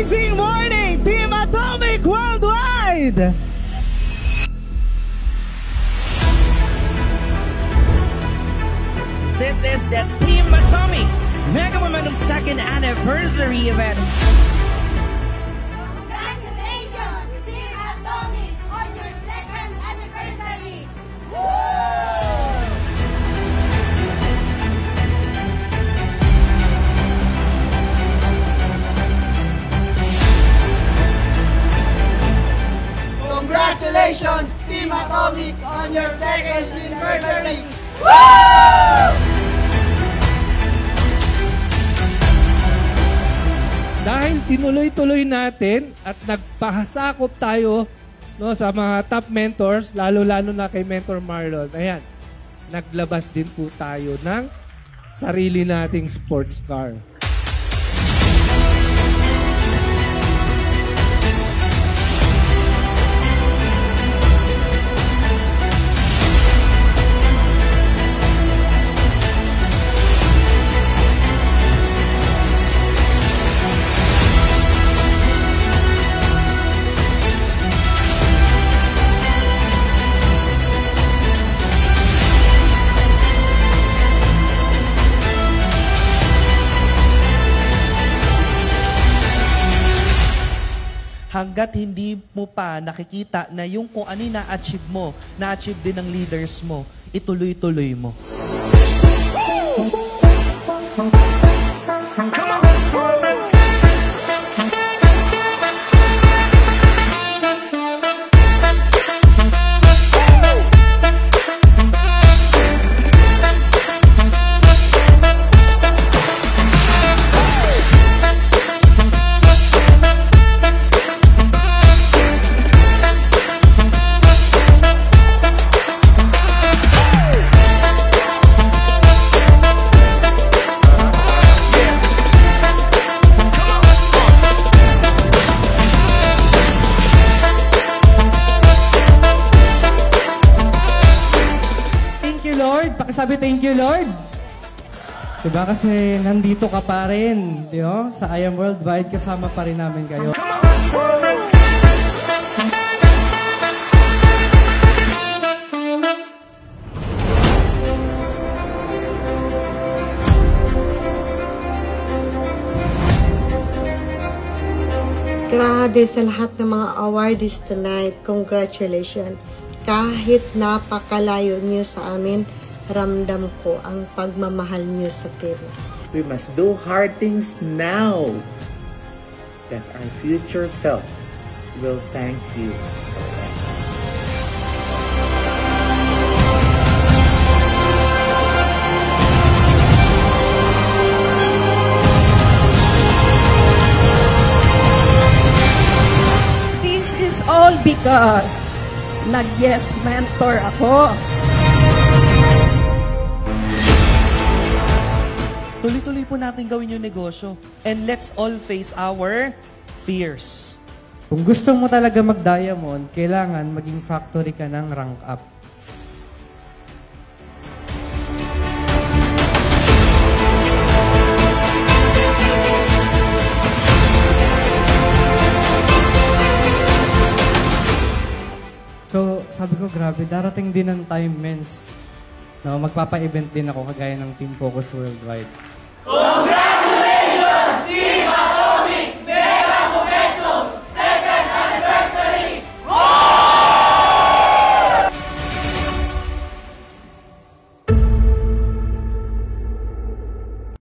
amazing morning, Team Atomic Worldwide! This is the Team Atomic Mega Momentum second anniversary event. Congratulations, Team Atomic, on your second anniversary! Congratulations, Team Atomic, on your second anniversary! Dahil tinuloy-tuloy natin at nagpahasakop tayo sa mga top mentors, lalo-lalo na kay Mentor Marlon. Ayan, naglabas din po tayo ng sarili nating sports car. Hanggat hindi mo pa nakikita na yung kung ano yung na-achieve mo, na-achieve din ng leaders mo, ituloy-tuloy mo. Sabi, thank you, Lord. Diba? Kasi nandito ka pa rin. Diba? Sa I Am Worldwide, kasama pa rin namin kayo. Grabe sa lahat ng mga awardees tonight. Congratulations. Kahit napakalayo niyo sa amin, ramdam ko ang pagmamahal niyo sa team. We must do hard things now that our future self will thank you. This is all because nag-yes mentor ako. Tuloy-tuloy po natin gawin yung negosyo. And let's all face our fears. Kung gusto mo talaga mag-diamond, kailangan maging factory ka ng rank up. So, sabi ko, grabe, darating din ang time, mens. No, magpapa-event din ako kagaya ng Team Focus Worldwide.